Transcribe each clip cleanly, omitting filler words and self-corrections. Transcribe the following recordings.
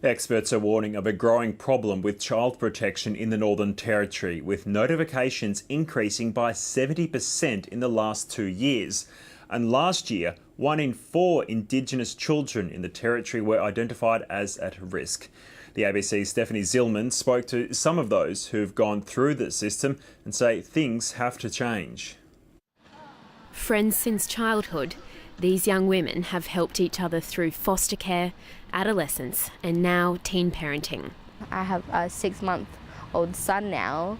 Experts are warning of a growing problem with child protection in the Northern Territory, with notifications increasing by 70% in the last 2 years. And last year, 1 in 4 Indigenous children in the Territory were identified as at risk. The ABC's Stephanie Zillman spoke to some of those who've gone through the system and say things have to change. Friends since childhood, these young women have helped each other through foster care, adolescence and now teen parenting. I have a 6-month-old son now.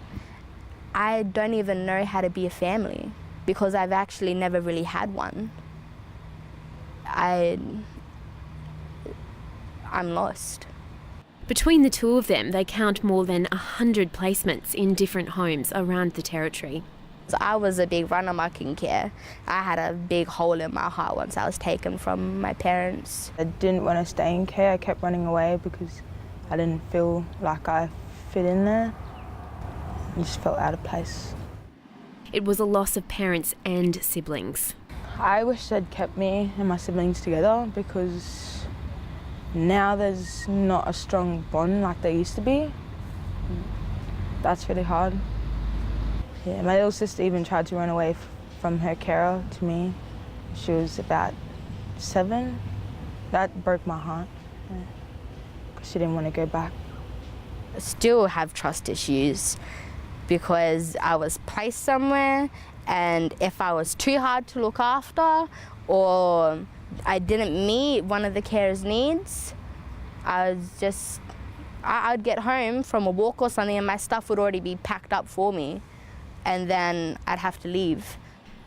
I don't even know how to be a family because I've actually never really had one. I'm lost. Between the two of them, they count more than 100 placements in different homes around the Territory. So I was a big run amok in care. I had a big hole in my heart once I was taken from my parents. I didn't want to stay in care. I kept running away because I didn't feel like I fit in there. I just felt out of place. It was a loss of parents and siblings. I wish they'd kept me and my siblings together because now there's not a strong bond like there used to be. That's really hard. Yeah, my little sister even tried to run away from her carer to me. She was about 7. That broke my heart because she didn't want to go back. I still have trust issues because I was placed somewhere, and if I was too hard to look after or I didn't meet one of the carer's needs, I'd get home from a walk or something and my stuff would already be packed up for me, and then I'd have to leave.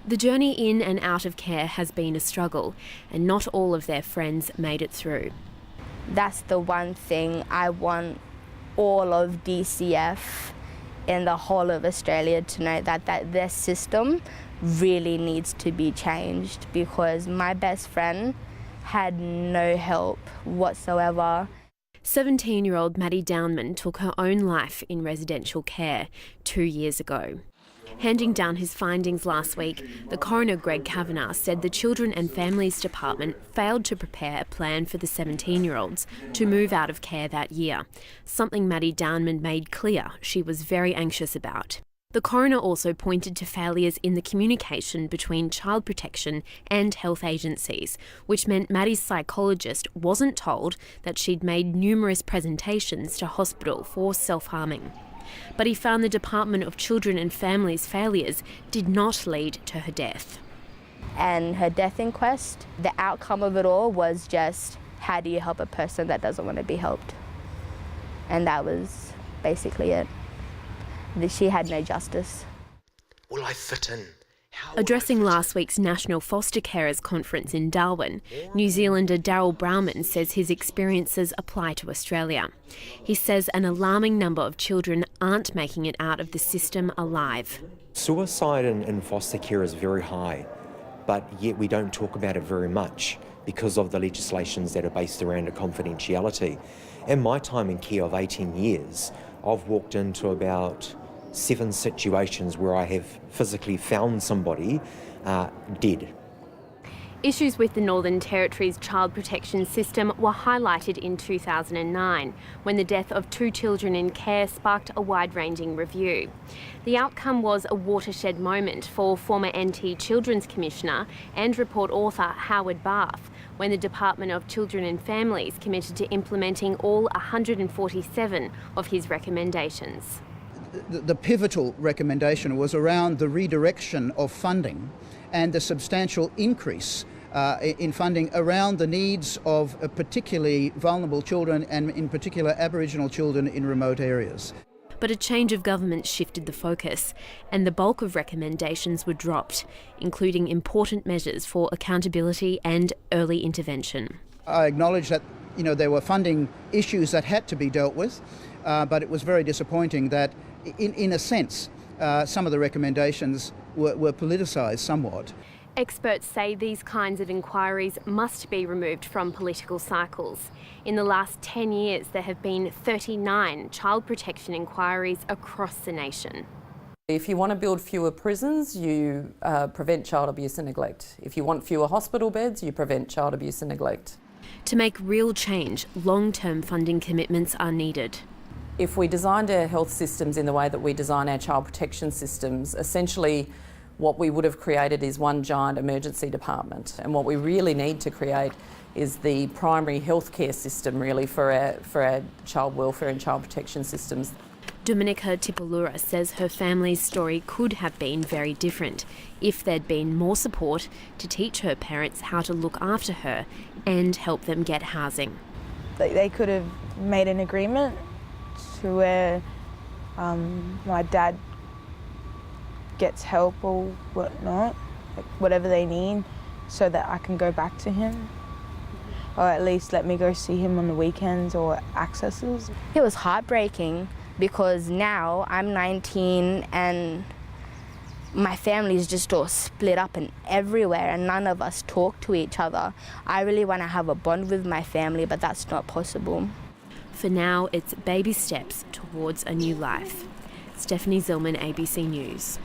The journey in and out of care has been a struggle, and not all of their friends made it through. That's the one thing I want all of DCF in the whole of Australia to know, that their system really needs to be changed, because my best friend had no help whatsoever. 17-year-old Maddie Downman took her own life in residential care 2 years ago. Handing down his findings last week, the coroner Greg Kavanagh said the Children and Families Department failed to prepare a plan for the 17-year-olds to move out of care that year, something Maddie Downman made clear she was very anxious about. The coroner also pointed to failures in the communication between child protection and health agencies, which meant Maddie's psychologist wasn't told that she'd made numerous presentations to hospital for self-harming. But he found the Department of Children and Families' failures did not lead to her death. And her death inquest, the outcome of it all was just, how do you help a person that doesn't want to be helped? And that was basically it. She had no justice. Will I fit in? Addressing last week's National Foster Carers Conference in Darwin, New Zealander Daryl Browman says his experiences apply to Australia. He says an alarming number of children aren't making it out of the system alive. Suicide in foster care is very high, but yet we don't talk about it very much because of the legislations that are based around a confidentiality. In my time in care of 18 years, I've walked into about 7 situations where I have physically found somebody dead. Issues with the Northern Territory's child protection system were highlighted in 2009, when the death of 2 children in care sparked a wide-ranging review. The outcome was a watershed moment for former NT Children's Commissioner and report author Howard Barth, when the Department of Children and Families committed to implementing all 147 of his recommendations. The pivotal recommendation was around the redirection of funding and the substantial increase in funding around the needs of particularly vulnerable children, and in particular Aboriginal children in remote areas. But a change of government shifted the focus, and the bulk of recommendations were dropped, including important measures for accountability and early intervention. I acknowledge that there were funding issues that had to be dealt with, but it was very disappointing that in a sense, some of the recommendations were politicised somewhat. Experts say these kinds of inquiries must be removed from political cycles. In the last 10 years, there have been 39 child protection inquiries across the nation. If you want to build fewer prisons, you prevent child abuse and neglect. If you want fewer hospital beds, you prevent child abuse and neglect. To make real change, long-term funding commitments are needed. If we designed our health systems in the way that we design our child protection systems, essentially what we would have created is one giant emergency department. And what we really need to create is the primary healthcare system really for our child welfare and child protection systems. Dominica Tipalura says her family's story could have been very different if there'd been more support to teach her parents how to look after her and help them get housing. They could have made an agreement to where my dad gets help or whatnot, like whatever they need, so that I can go back to him, or at least let me go see him on the weekends or accesses. It was heartbreaking because now I'm 19 and my family is just all split up and everywhere and none of us talk to each other. I really want to have a bond with my family, but that's not possible. For now, it's baby steps towards a new life. Stephanie Zillman, ABC News.